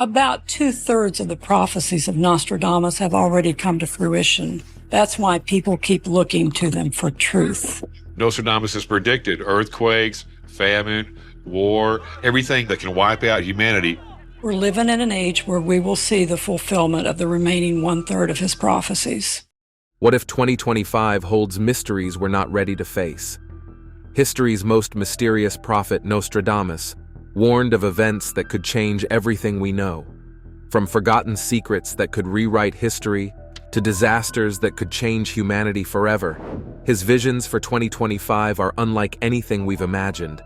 About 2/3 of the prophecies of Nostradamus have already come to fruition. That's why people keep looking to them for truth. Nostradamus has predicted earthquakes, famine, war, everything that can wipe out humanity. We're living in an age where we will see the fulfillment of the remaining 1/3 of his prophecies. What if 2025 holds mysteries we're not ready to face? History's most mysterious prophet, Nostradamus, warned of events that could change everything we know. From forgotten secrets that could rewrite history to disasters that could change humanity forever. His visions for 2025 are unlike anything we've imagined.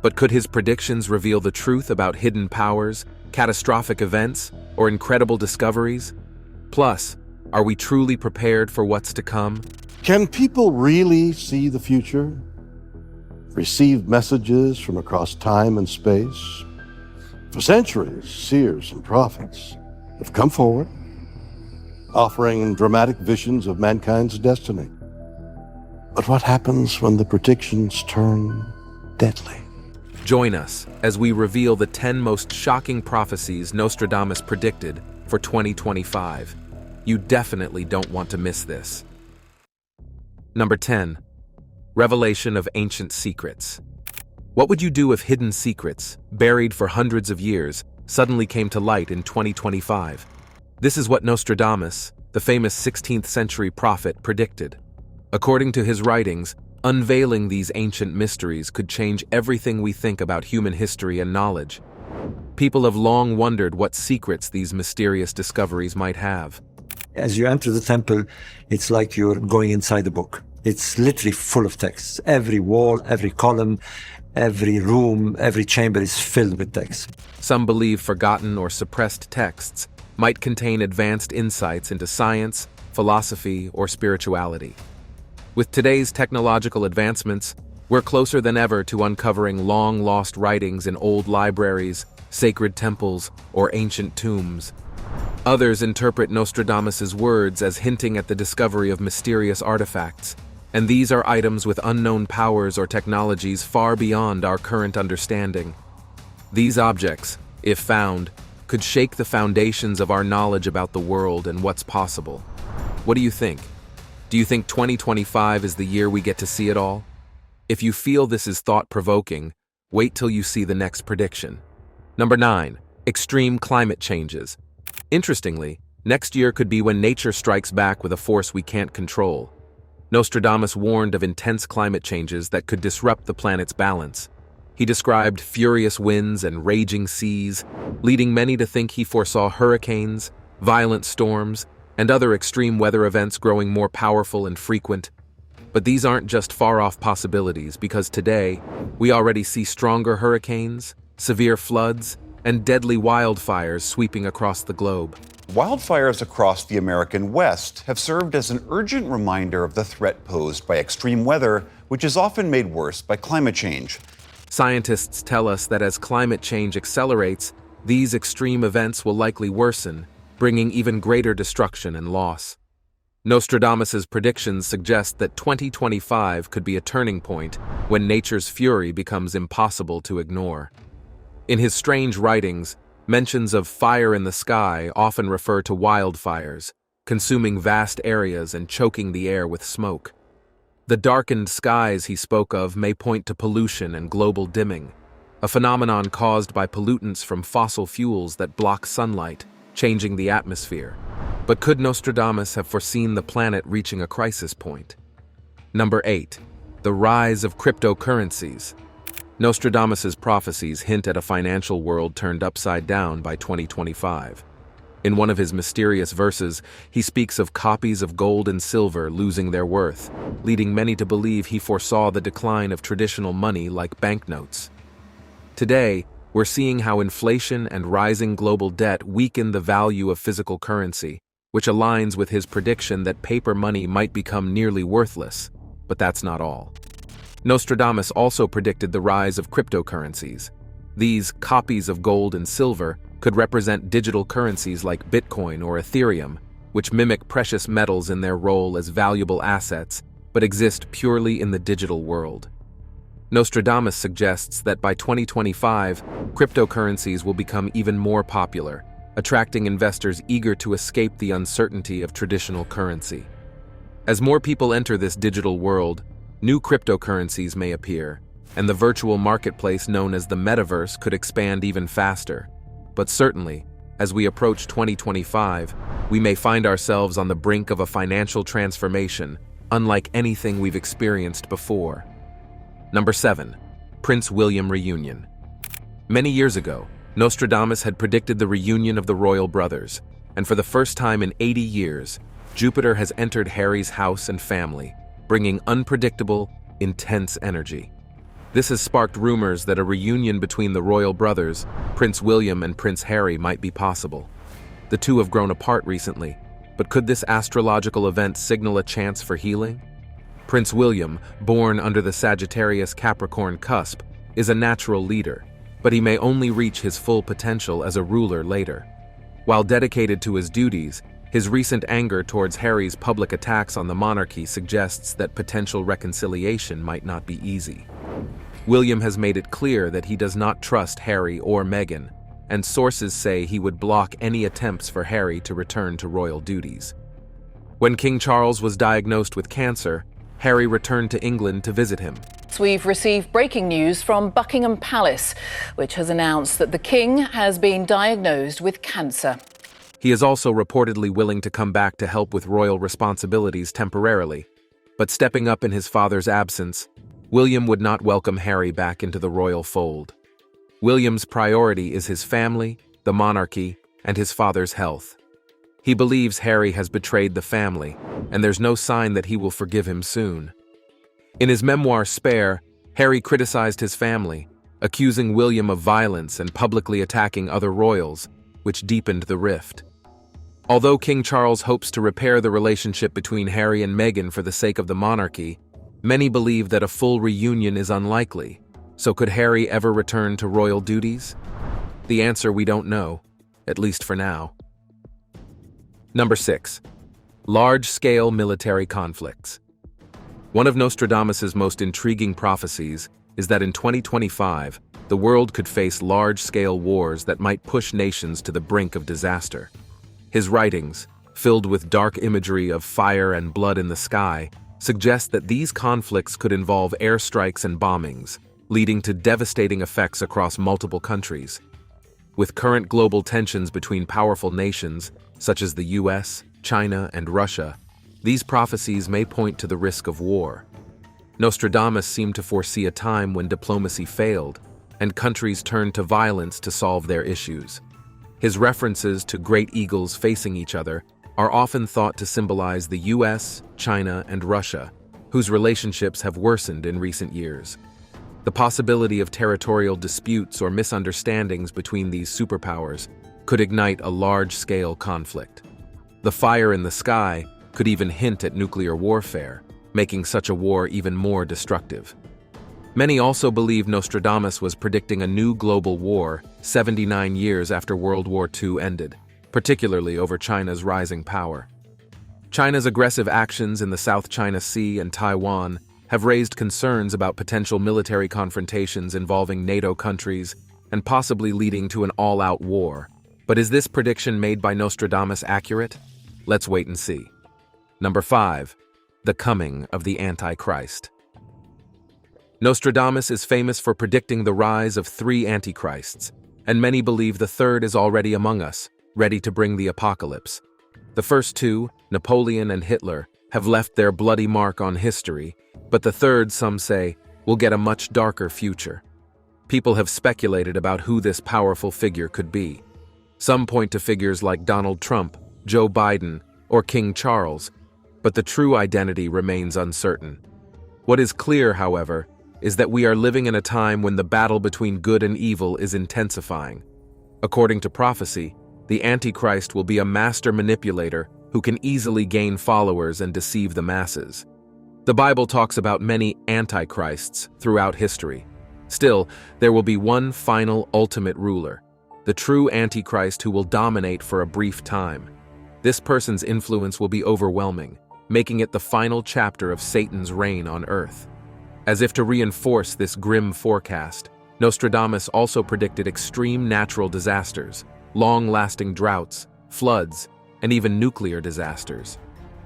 But could his predictions reveal the truth about hidden powers, catastrophic events, or incredible discoveries? Plus, are we truly prepared for what's to come? Can people really see the future? Receive messages from across time and space? For centuries, seers and prophets have come forward, offering dramatic visions of mankind's destiny. But what happens when the predictions turn deadly? Join us as we reveal the 10 most shocking prophecies Nostradamus predicted for 2025. You definitely don't want to miss this. Number 10. Revelation of ancient secrets. What would you do if hidden secrets, buried for hundreds of years, suddenly came to light in 2025? This is what Nostradamus, the famous 16th century prophet, predicted. According to his writings, unveiling these ancient mysteries could change everything we think about human history and knowledge. People have long wondered what secrets these mysterious discoveries might have. As you enter the temple, it's like you're going inside the book. It's literally full of texts. Every wall, every column, every room, every chamber is filled with texts. Some believe forgotten or suppressed texts might contain advanced insights into science, philosophy, or spirituality. With today's technological advancements, we're closer than ever to uncovering long-lost writings in old libraries, sacred temples, or ancient tombs. Others interpret Nostradamus's words as hinting at the discovery of mysterious artifacts, and these are items with unknown powers or technologies far beyond our current understanding. These objects, if found, could shake the foundations of our knowledge about the world and what's possible. What do you think? Do you think 2025 is the year we get to see it all? If you feel this is thought-provoking, wait till you see the next prediction. Number 9. Extreme climate changes. Interestingly, next year could be when nature strikes back with a force we can't control. Nostradamus warned of intense climate changes that could disrupt the planet's balance. He described furious winds and raging seas, leading many to think he foresaw hurricanes, violent storms, and other extreme weather events growing more powerful and frequent. But these aren't just far-off possibilities, because today, we already see stronger hurricanes, severe floods, and deadly wildfires sweeping across the globe. Wildfires across the American West have served as an urgent reminder of the threat posed by extreme weather, which is often made worse by climate change. Scientists tell us that as climate change accelerates, these extreme events will likely worsen, bringing even greater destruction and loss. Nostradamus's predictions suggest that 2025 could be a turning point when nature's fury becomes impossible to ignore. In his strange writings, mentions of fire in the sky often refer to wildfires, consuming vast areas and choking the air with smoke. The darkened skies he spoke of may point to pollution and global dimming, a phenomenon caused by pollutants from fossil fuels that block sunlight, changing the atmosphere. But could Nostradamus have foreseen the planet reaching a crisis point? Number 8. The rise of cryptocurrencies. Nostradamus's prophecies hint at a financial world turned upside down by 2025. In one of his mysterious verses, he speaks of copies of gold and silver losing their worth, leading many to believe he foresaw the decline of traditional money like banknotes. Today, we're seeing how inflation and rising global debt weaken the value of physical currency, which aligns with his prediction that paper money might become nearly worthless. But that's not all. Nostradamus also predicted the rise of cryptocurrencies. These copies of gold and silver could represent digital currencies like Bitcoin or Ethereum, which mimic precious metals in their role as valuable assets, but exist purely in the digital world. Nostradamus suggests that by 2025, cryptocurrencies will become even more popular, attracting investors eager to escape the uncertainty of traditional currency. As more people enter this digital world, new cryptocurrencies may appear, and the virtual marketplace known as the metaverse could expand even faster. But certainly, as we approach 2025, we may find ourselves on the brink of a financial transformation unlike anything we've experienced before. Number 7. Prince William Reunion. Many years ago, Nostradamus had predicted the reunion of the royal brothers, and for the first time in 80 years, Jupiter has entered Harry's house and family, bringing unpredictable, intense energy. This has sparked rumors that a reunion between the royal brothers, Prince William and Prince Harry, might be possible. The two have grown apart recently, but could this astrological event signal a chance for healing? Prince William, born under the Sagittarius-Capricorn cusp, is a natural leader, but he may only reach his full potential as a ruler later. While dedicated to his duties, his recent anger towards Harry's public attacks on the monarchy suggests that potential reconciliation might not be easy. William has made it clear that he does not trust Harry or Meghan, and sources say he would block any attempts for Harry to return to royal duties. When King Charles was diagnosed with cancer, Harry returned to England to visit him. We've received breaking news from Buckingham Palace, which has announced that the King has been diagnosed with cancer. He is also reportedly willing to come back to help with royal responsibilities temporarily, but stepping up in his father's absence, William would not welcome Harry back into the royal fold. William's priority is his family, the monarchy, and his father's health. He believes Harry has betrayed the family, and there's no sign that he will forgive him soon. In his memoir Spare, Harry criticized his family, accusing William of violence and publicly attacking other royals, which deepened the rift. Although King Charles hopes to repair the relationship between Harry and Meghan for the sake of the monarchy, many believe that a full reunion is unlikely. So could Harry ever return to royal duties? The answer we don't know, at least for now. Number 6. Large-scale military conflicts. One of Nostradamus' most intriguing prophecies is that in 2025, the world could face large-scale wars that might push nations to the brink of disaster. His writings, filled with dark imagery of fire and blood in the sky, suggest that these conflicts could involve airstrikes and bombings, leading to devastating effects across multiple countries. With current global tensions between powerful nations, such as the US, China, and Russia, these prophecies may point to the risk of war. Nostradamus seemed to foresee a time when diplomacy failed, and countries turned to violence to solve their issues. His references to great eagles facing each other are often thought to symbolize the US, China, and Russia, whose relationships have worsened in recent years. The possibility of territorial disputes or misunderstandings between these superpowers could ignite a large-scale conflict. The fire in the sky could even hint at nuclear warfare, making such a war even more destructive. Many also believe Nostradamus was predicting a new global war 79 years after World War II ended, particularly over China's rising power. China's aggressive actions in the South China Sea and Taiwan have raised concerns about potential military confrontations involving NATO countries and possibly leading to an all-out war. But is this prediction made by Nostradamus accurate? Let's wait and see. Number 5. The coming of the Antichrist. Nostradamus is famous for predicting the rise of 3 antichrists, and many believe the third is already among us, ready to bring the apocalypse. The first 2, Napoleon and Hitler, have left their bloody mark on history, but the third, some say, will get a much darker future. People have speculated about who this powerful figure could be. Some point to figures like Donald Trump, Joe Biden, or King Charles, but the true identity remains uncertain. What is clear, however, is that we are living in a time when the battle between good and evil is intensifying. According to prophecy, the Antichrist will be a master manipulator who can easily gain followers and deceive the masses. The Bible talks about many antichrists throughout history. Still, there will be one final ultimate ruler, the true Antichrist who will dominate for a brief time. This person's influence will be overwhelming, making it the final chapter of Satan's reign on earth. As if to reinforce this grim forecast, Nostradamus also predicted extreme natural disasters, long-lasting droughts, floods, and even nuclear disasters.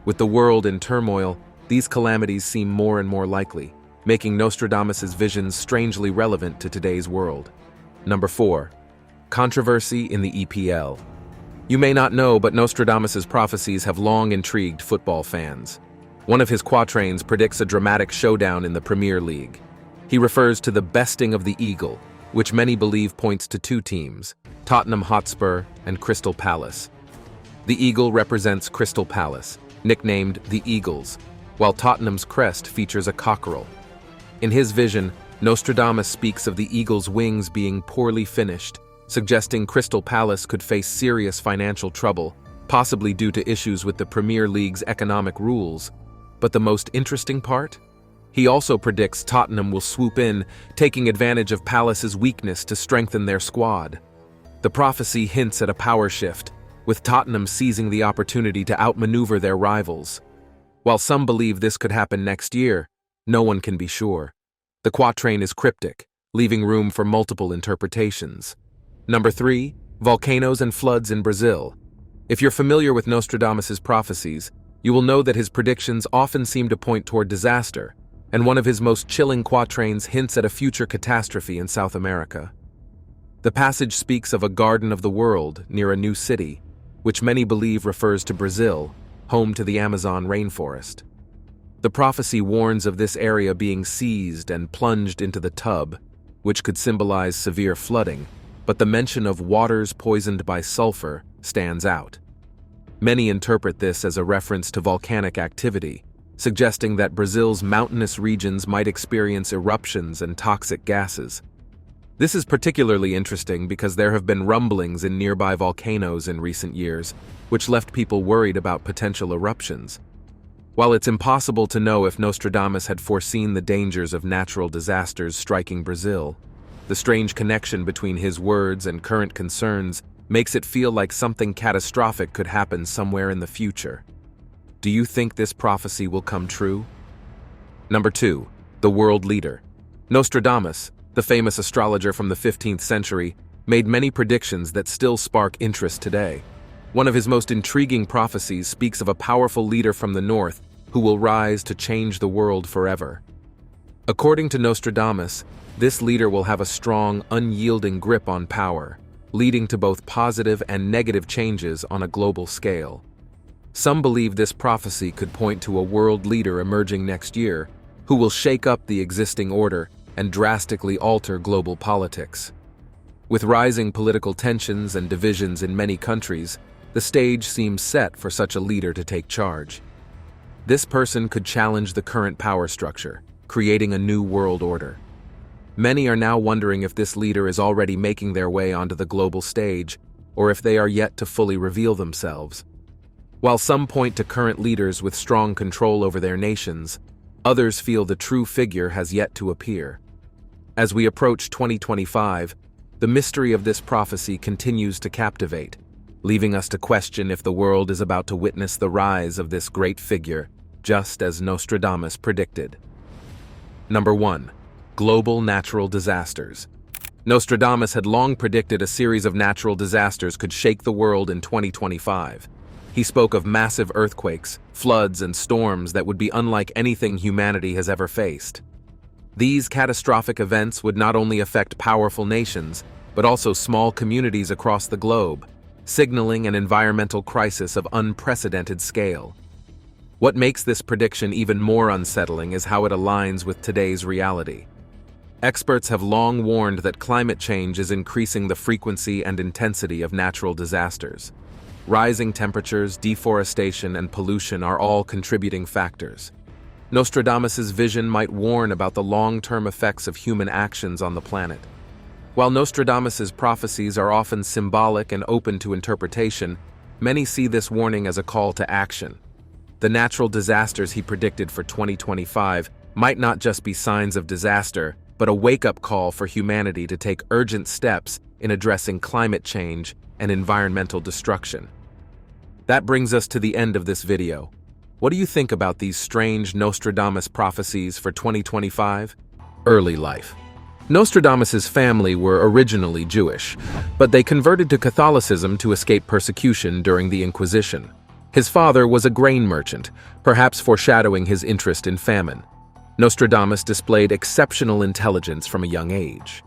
With the world in turmoil, these calamities seem more and more likely, making Nostradamus' visions strangely relevant to today's world. Number 4. Controversy in the EPL. You may not know, but Nostradamus' prophecies have long intrigued football fans. One of his quatrains predicts a dramatic showdown in the Premier League. He refers to the besting of the Eagle, which many believe points to two teams, Tottenham Hotspur and Crystal Palace. The Eagle represents Crystal Palace, nicknamed the Eagles, while Tottenham's crest features a cockerel. In his vision, Nostradamus speaks of the Eagle's wings being poorly finished, suggesting Crystal Palace could face serious financial trouble, possibly due to issues with the Premier League's economic rules. But the most interesting part? He also predicts Tottenham will swoop in, taking advantage of Palace's weakness to strengthen their squad. The prophecy hints at a power shift, with Tottenham seizing the opportunity to outmaneuver their rivals. While some believe this could happen next year, no one can be sure. The quatrain is cryptic, leaving room for multiple interpretations. Number 3. Volcanoes and floods in Brazil. If you're familiar with Nostradamus' prophecies, you will know that his predictions often seem to point toward disaster, and one of his most chilling quatrains hints at a future catastrophe in South America. The passage speaks of a garden of the world near a new city, which many believe refers to Brazil, home to the Amazon rainforest. The prophecy warns of this area being seized and plunged into the tub, which could symbolize severe flooding, but the mention of waters poisoned by sulfur stands out. Many interpret this as a reference to volcanic activity, suggesting that Brazil's mountainous regions might experience eruptions and toxic gases. This is particularly interesting because there have been rumblings in nearby volcanoes in recent years, which left people worried about potential eruptions. While it's impossible to know if Nostradamus had foreseen the dangers of natural disasters striking Brazil, the strange connection between his words and current concerns makes it feel like something catastrophic could happen somewhere in the future. Do you think this prophecy will come true? Number 2. The world leader. Nostradamus, the famous astrologer from the 15th century, made many predictions that still spark interest today. One of his most intriguing prophecies speaks of a powerful leader from the north who will rise to change the world forever. According to Nostradamus, this leader will have a strong, unyielding grip on power, leading to both positive and negative changes on a global scale. Some believe this prophecy could point to a world leader emerging next year who will shake up the existing order and drastically alter global politics. With rising political tensions and divisions in many countries, the stage seems set for such a leader to take charge. This person could challenge the current power structure, creating a new world order. Many are now wondering if this leader is already making their way onto the global stage, or if they are yet to fully reveal themselves. While some point to current leaders with strong control over their nations, others feel the true figure has yet to appear. As we approach 2025, the mystery of this prophecy continues to captivate, leaving us to question if the world is about to witness the rise of this great figure, just as Nostradamus predicted. Number 1. Global natural disasters. Nostradamus had long predicted a series of natural disasters could shake the world in 2025. He spoke of massive earthquakes, floods, and storms that would be unlike anything humanity has ever faced. These catastrophic events would not only affect powerful nations, but also small communities across the globe, signaling an environmental crisis of unprecedented scale. What makes this prediction even more unsettling is how it aligns with today's reality. Experts have long warned that climate change is increasing the frequency and intensity of natural disasters. Rising temperatures, deforestation, and pollution are all contributing factors. Nostradamus' vision might warn about the long-term effects of human actions on the planet. While Nostradamus' prophecies are often symbolic and open to interpretation, many see this warning as a call to action. The natural disasters he predicted for 2025 might not just be signs of disaster, but a wake-up call for humanity to take urgent steps in addressing climate change and environmental destruction. That brings us to the end of this video. What do you think about these strange Nostradamus prophecies for 2025? Early life. Nostradamus's family were originally Jewish, but they converted to Catholicism to escape persecution during the Inquisition. His father was a grain merchant, perhaps foreshadowing his interest in famine. Nostradamus displayed exceptional intelligence from a young age.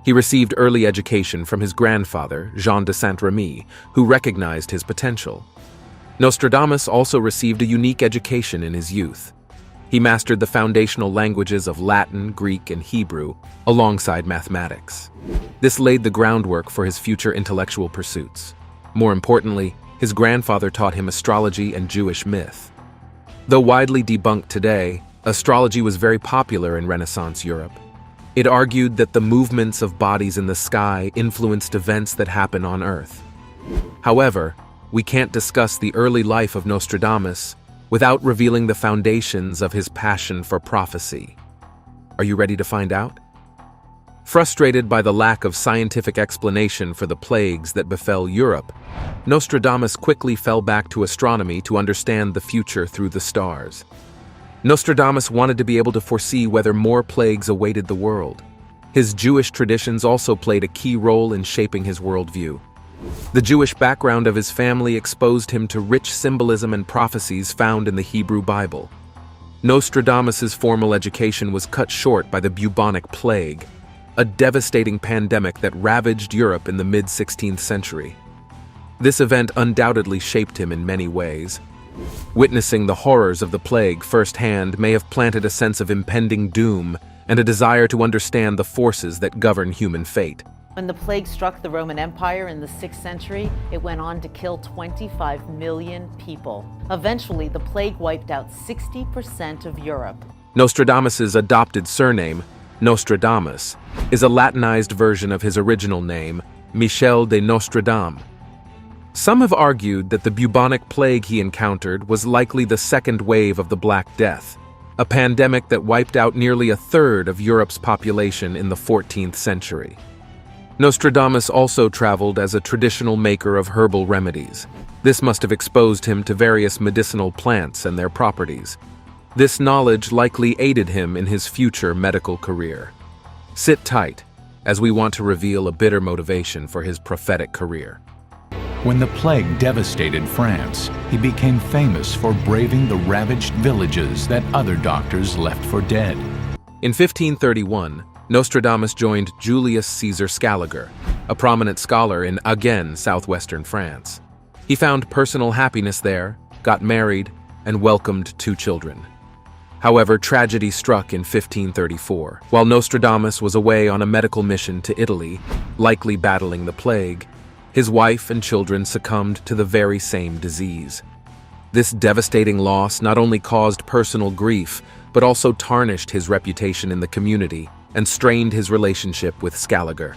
He received early education from his grandfather, Jean de Saint-Remy, who recognized his potential. Nostradamus also received a unique education in his youth. He mastered the foundational languages of Latin, Greek, and Hebrew, alongside mathematics. This laid the groundwork for his future intellectual pursuits. More importantly, his grandfather taught him astrology and Jewish myth. Though widely debunked today, astrology was very popular in Renaissance Europe. It argued that the movements of bodies in the sky influenced events that happen on Earth. However, we can't discuss the early life of Nostradamus without revealing the foundations of his passion for prophecy. Are you ready to find out? Frustrated by the lack of scientific explanation for the plagues that befell Europe, Nostradamus quickly fell back to astronomy to understand the future through the stars. Nostradamus wanted to be able to foresee whether more plagues awaited the world. His Jewish traditions also played a key role in shaping his worldview. The Jewish background of his family exposed him to rich symbolism and prophecies found in the Hebrew Bible. Nostradamus's formal education was cut short by the bubonic plague, a devastating pandemic that ravaged Europe in the mid-16th century. This event undoubtedly shaped him in many ways. Witnessing the horrors of the plague firsthand may have planted a sense of impending doom and a desire to understand the forces that govern human fate. When the plague struck the Roman Empire in the 6th century, it went on to kill 25 million people. Eventually, the plague wiped out 60% of Europe. Nostradamus's adopted surname, Nostradamus, is a Latinized version of his original name, Michel de Nostradam. Some have argued that the bubonic plague he encountered was likely the second wave of the Black Death, a pandemic that wiped out nearly a third of Europe's population in the 14th century. Nostradamus also traveled as a traditional maker of herbal remedies. This must have exposed him to various medicinal plants and their properties. This knowledge likely aided him in his future medical career. Sit tight, as we want to reveal a bitter motivation for his prophetic career. When the plague devastated France, he became famous for braving the ravaged villages that other doctors left for dead. In 1531, Nostradamus joined Julius Caesar Scaliger, a prominent scholar in, again, southwestern France. He found personal happiness there, got married, and welcomed 2 children. However, tragedy struck in 1534. While Nostradamus was away on a medical mission to Italy, likely battling the plague, his wife and children succumbed to the very same disease. This devastating loss not only caused personal grief, but also tarnished his reputation in the community and strained his relationship with Scaliger.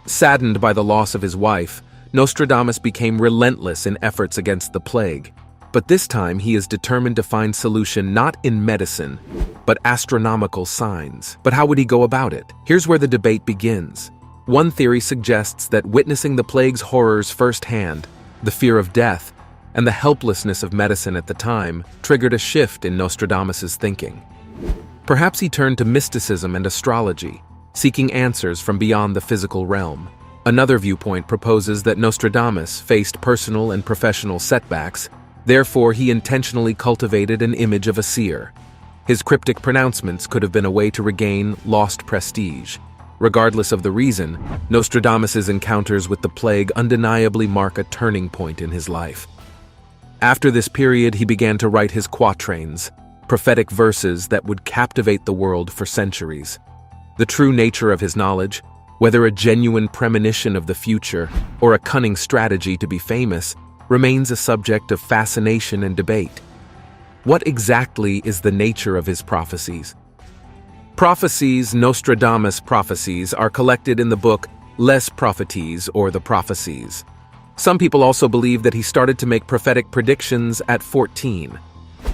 Saddened by the loss of his wife, Nostradamus became relentless in efforts against the plague. But this time he is determined to find solution not in medicine, but astronomical signs. But how would he go about it? Here's where the debate begins. One theory suggests that witnessing the plague's horrors firsthand, the fear of death, and the helplessness of medicine at the time triggered a shift in Nostradamus's thinking. Perhaps he turned to mysticism and astrology, seeking answers from beyond the physical realm. Another viewpoint proposes that Nostradamus faced personal and professional setbacks, therefore he intentionally cultivated an image of a seer. His cryptic pronouncements could have been a way to regain lost prestige. Regardless of the reason, Nostradamus's encounters with the plague undeniably mark a turning point in his life. After this period, he began to write his quatrains, prophetic verses that would captivate the world for centuries. The true nature of his knowledge, whether a genuine premonition of the future or a cunning strategy to be famous, remains a subject of fascination and debate. What exactly is the nature of his prophecies? Prophecies, Nostradamus prophecies, are collected in the book Les Prophéties, or the Prophecies. Some people also believe that he started to make prophetic predictions at 14.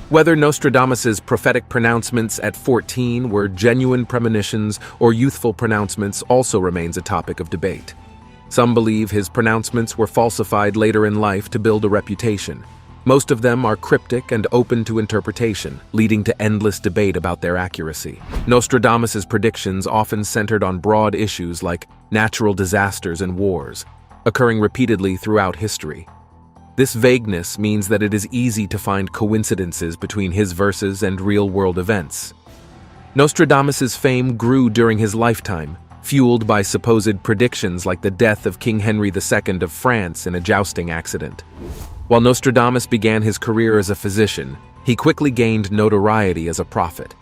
Whether Nostradamus's prophetic pronouncements at 14 were genuine premonitions or youthful pronouncements also remains a topic of debate. Some believe his pronouncements were falsified later in life to build a reputation. Most of them are cryptic and open to interpretation, leading to endless debate about their accuracy. Nostradamus's predictions often centered on broad issues like natural disasters and wars, occurring repeatedly throughout history. This vagueness means that it is easy to find coincidences between his verses and real-world events. Nostradamus's fame grew during his lifetime, fueled by supposed predictions like the death of King Henry II of France in a jousting accident. While Nostradamus began his career as a physician, he quickly gained notoriety as a prophet.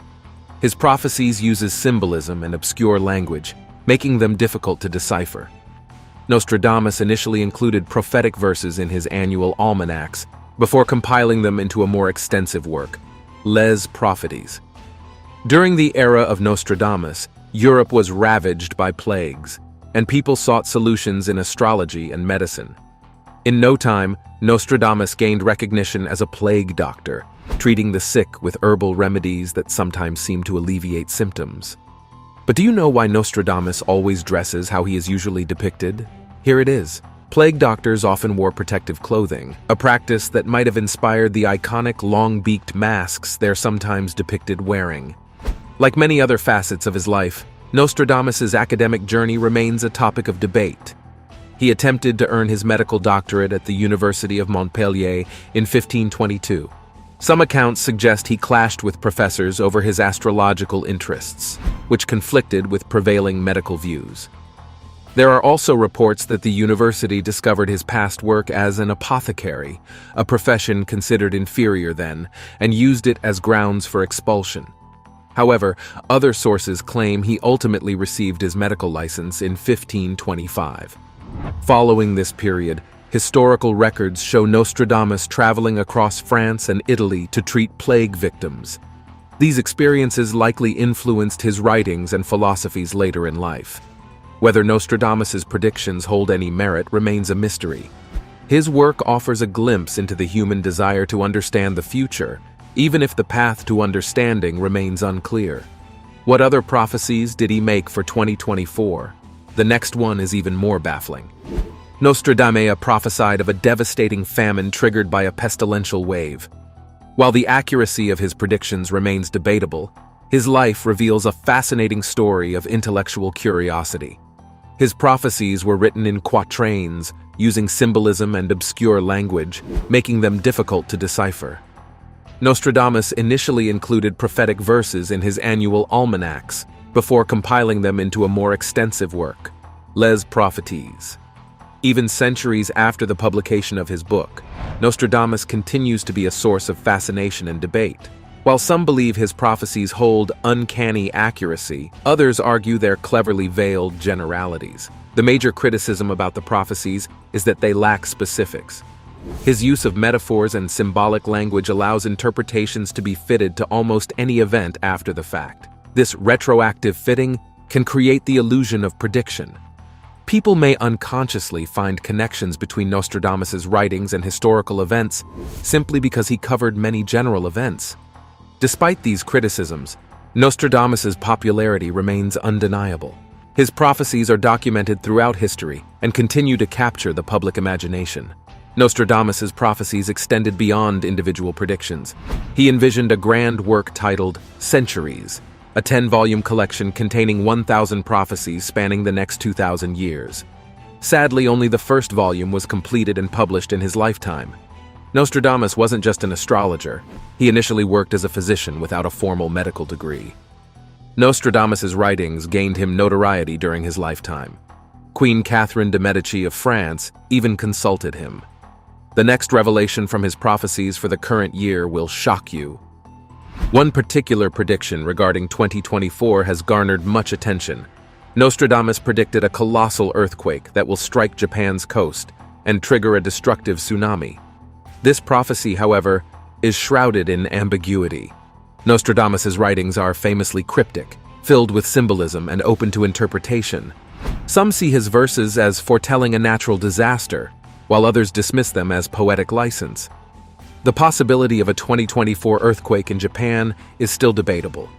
His prophecies uses symbolism and obscure language, making them difficult to decipher. Nostradamus initially included prophetic verses in his annual almanacs, before compiling them into a more extensive work, Les Prophéties. During the era of Nostradamus, Europe was ravaged by plagues, and people sought solutions in astrology and medicine. In no time, Nostradamus gained recognition as a plague doctor, treating the sick with herbal remedies that sometimes seem to alleviate symptoms. But do you know why Nostradamus always dresses how he is usually depicted? Here it is. Plague doctors often wore protective clothing, a practice that might have inspired the iconic long-beaked masks they're sometimes depicted wearing. Like many other facets of his life, Nostradamus's academic journey remains a topic of debate. He attempted to earn his medical doctorate at the University of Montpellier in 1522. Some accounts suggest he clashed with professors over his astrological interests, which conflicted with prevailing medical views. There are also reports that the university discovered his past work as an apothecary, a profession considered inferior then, and used it as grounds for expulsion. However, other sources claim he ultimately received his medical license in 1525. Following this period, historical records show Nostradamus traveling across France and Italy to treat plague victims. These experiences likely influenced his writings and philosophies later in life. Whether Nostradamus's predictions hold any merit remains a mystery. His work offers a glimpse into the human desire to understand the future, even if the path to understanding remains unclear. What other prophecies did he make for 2024? The next one is even more baffling. Nostradamus prophesied of a devastating famine triggered by a pestilential wave. While the accuracy of his predictions remains debatable, his life reveals a fascinating story of intellectual curiosity. His prophecies were written in quatrains, using symbolism and obscure language, making them difficult to decipher. Nostradamus initially included prophetic verses in his annual almanacs, before compiling them into a more extensive work, Les Prophéties. Even centuries after the publication of his book, Nostradamus continues to be a source of fascination and debate. While some believe his prophecies hold uncanny accuracy, others argue they're cleverly veiled generalities. The major criticism about the prophecies is that they lack specifics. His use of metaphors and symbolic language allows interpretations to be fitted to almost any event after the fact. This retroactive fitting can create the illusion of prediction. People may unconsciously find connections between Nostradamus's writings and historical events simply because he covered many general events. Despite these criticisms, Nostradamus's popularity remains undeniable. His prophecies are documented throughout history and continue to capture the public imagination. Nostradamus's prophecies extended beyond individual predictions. He envisioned a grand work titled Centuries, a 10-volume collection containing 1,000 prophecies spanning the next 2,000 years. Sadly, only the first volume was completed and published in his lifetime. Nostradamus wasn't just an astrologer. He initially worked as a physician without a formal medical degree. Nostradamus's writings gained him notoriety during his lifetime. Queen Catherine de' Medici of France even consulted him. The next revelation from his prophecies for the current year will shock you. One particular prediction regarding 2024 has garnered much attention. Nostradamus predicted a colossal earthquake that will strike Japan's coast and trigger a destructive tsunami. This prophecy, however, is shrouded in ambiguity. Nostradamus's writings are famously cryptic, filled with symbolism and open to interpretation. Some see his verses as foretelling a natural disaster, while others dismiss them as poetic license. The possibility of a 2024 earthquake in Japan is still debatable.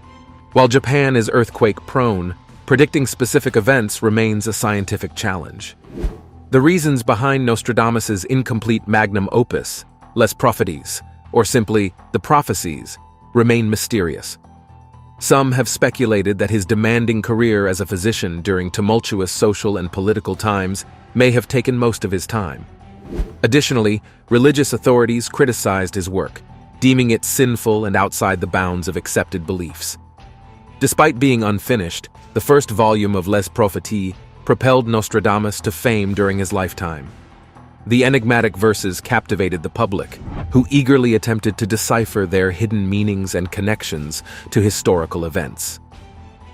While Japan is earthquake-prone, predicting specific events remains a scientific challenge. The reasons behind Nostradamus's incomplete magnum opus Les Prophecies, or simply the Prophecies, remain mysterious. Some have speculated that his demanding career as a physician during tumultuous social and political times may have taken most of his time. Additionally, religious authorities criticized his work, deeming it sinful and outside the bounds of accepted beliefs. Despite being unfinished, the first volume of Les Prophéties propelled Nostradamus to fame during his lifetime. The enigmatic verses captivated the public, who eagerly attempted to decipher their hidden meanings and connections to historical events.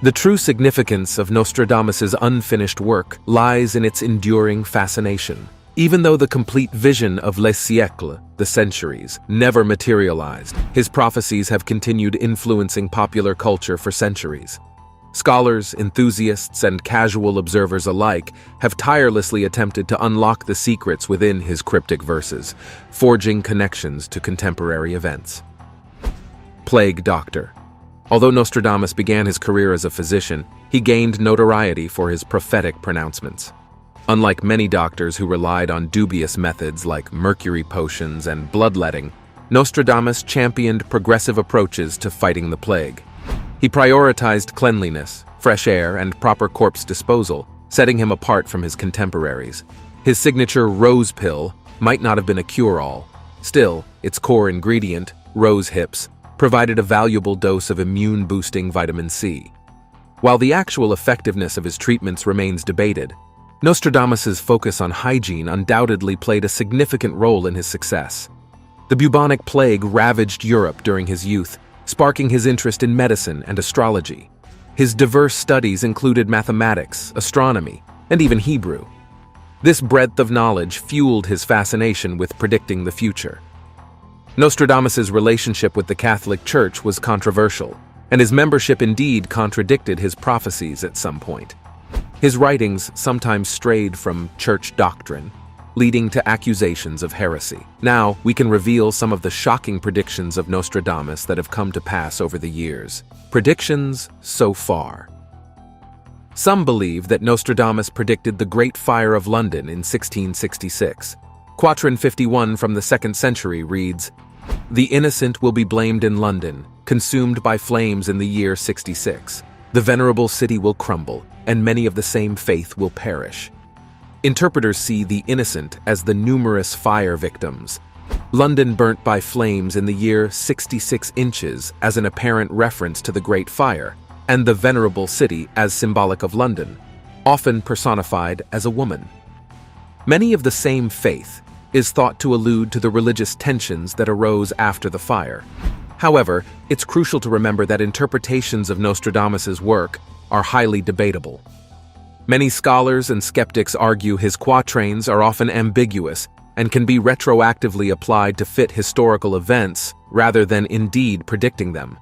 The true significance of Nostradamus's unfinished work lies in its enduring fascination. Even though the complete vision of les siècles, the centuries, never materialized, his prophecies have continued influencing popular culture for centuries. Scholars, enthusiasts, and casual observers alike have tirelessly attempted to unlock the secrets within his cryptic verses, forging connections to contemporary events. Plague Doctor. Although Nostradamus began his career as a physician, he gained notoriety for his prophetic pronouncements. Unlike many doctors who relied on dubious methods like mercury potions and bloodletting, Nostradamus championed progressive approaches to fighting the plague. He prioritized cleanliness, fresh air, and proper corpse disposal, setting him apart from his contemporaries. His signature rose pill might not have been a cure-all. Still, its core ingredient, rose hips, provided a valuable dose of immune-boosting vitamin C. While the actual effectiveness of his treatments remains debated, Nostradamus's focus on hygiene undoubtedly played a significant role in his success. The bubonic plague ravaged Europe during his youth, sparking his interest in medicine and astrology. His diverse studies included mathematics, astronomy, and even Hebrew. This breadth of knowledge fueled his fascination with predicting the future. Nostradamus's relationship with the Catholic Church was controversial, and his membership indeed contradicted his prophecies at some point. His writings sometimes strayed from church doctrine, leading to accusations of heresy. Now, we can reveal some of the shocking predictions of Nostradamus that have come to pass over the years. Predictions so far. Some believe that Nostradamus predicted the Great Fire of London in 1666. Quatrain 51 from the 2nd century reads, "The innocent will be blamed in London, consumed by flames in the year 66. The venerable city will crumble, and many of the same faith will perish." Interpreters see the innocent as the numerous fire victims. London burnt by flames in the year 66 inches as an apparent reference to the Great Fire, and the venerable city as symbolic of London, often personified as a woman. Many of the same faith is thought to allude to the religious tensions that arose after the fire. However, it's crucial to remember that interpretations of Nostradamus's work are highly debatable. Many scholars and skeptics argue his quatrains are often ambiguous and can be retroactively applied to fit historical events rather than indeed predicting them.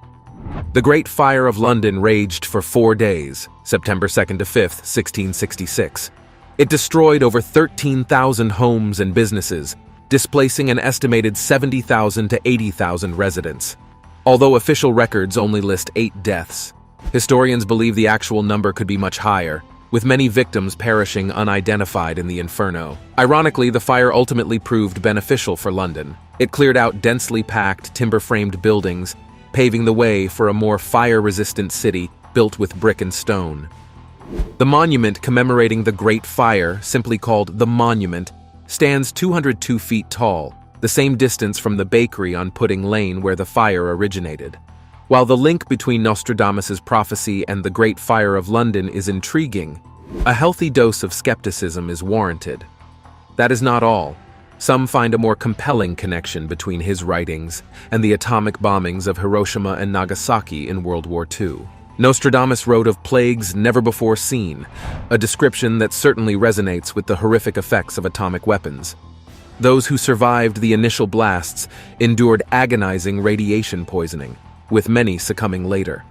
The Great Fire of London raged for 4 days, September 2nd to 5th, 1666. It destroyed over 13,000 homes and businesses, displacing an estimated 70,000 to 80,000 residents. Although official records only list 8 deaths, historians believe the actual number could be much higher, with many victims perishing unidentified in the inferno. Ironically, the fire ultimately proved beneficial for London. It cleared out densely packed, timber-framed buildings, paving the way for a more fire-resistant city built with brick and stone. The monument commemorating the Great Fire, simply called the Monument, stands 202 feet tall, the same distance from the bakery on Pudding Lane where the fire originated. While the link between Nostradamus's prophecy and the Great Fire of London is intriguing, a healthy dose of skepticism is warranted. That is not all. Some find a more compelling connection between his writings and the atomic bombings of Hiroshima and Nagasaki in World War II. Nostradamus wrote of plagues never before seen, a description that certainly resonates with the horrific effects of atomic weapons. Those who survived the initial blasts endured agonizing radiation poisoning, with many succumbing later.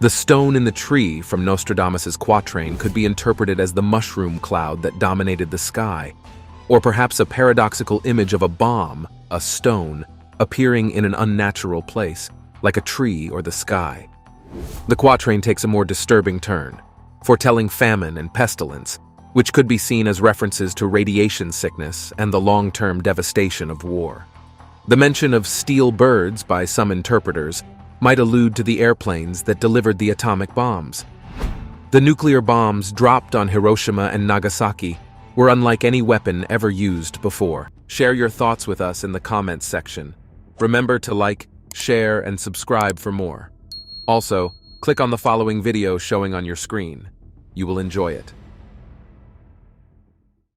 The stone in the tree from Nostradamus's quatrain could be interpreted as the mushroom cloud that dominated the sky, or perhaps a paradoxical image of a bomb, a stone, appearing in an unnatural place, like a tree or the sky. The quatrain takes a more disturbing turn, foretelling famine and pestilence, which could be seen as references to radiation sickness and the long-term devastation of war. The mention of steel birds by some interpreters might allude to the airplanes that delivered the atomic bombs. The nuclear bombs dropped on Hiroshima and Nagasaki were unlike any weapon ever used before. Share your thoughts with us in the comments section. Remember to like, share, and subscribe for more. Also, click on the following video showing on your screen. You will enjoy it.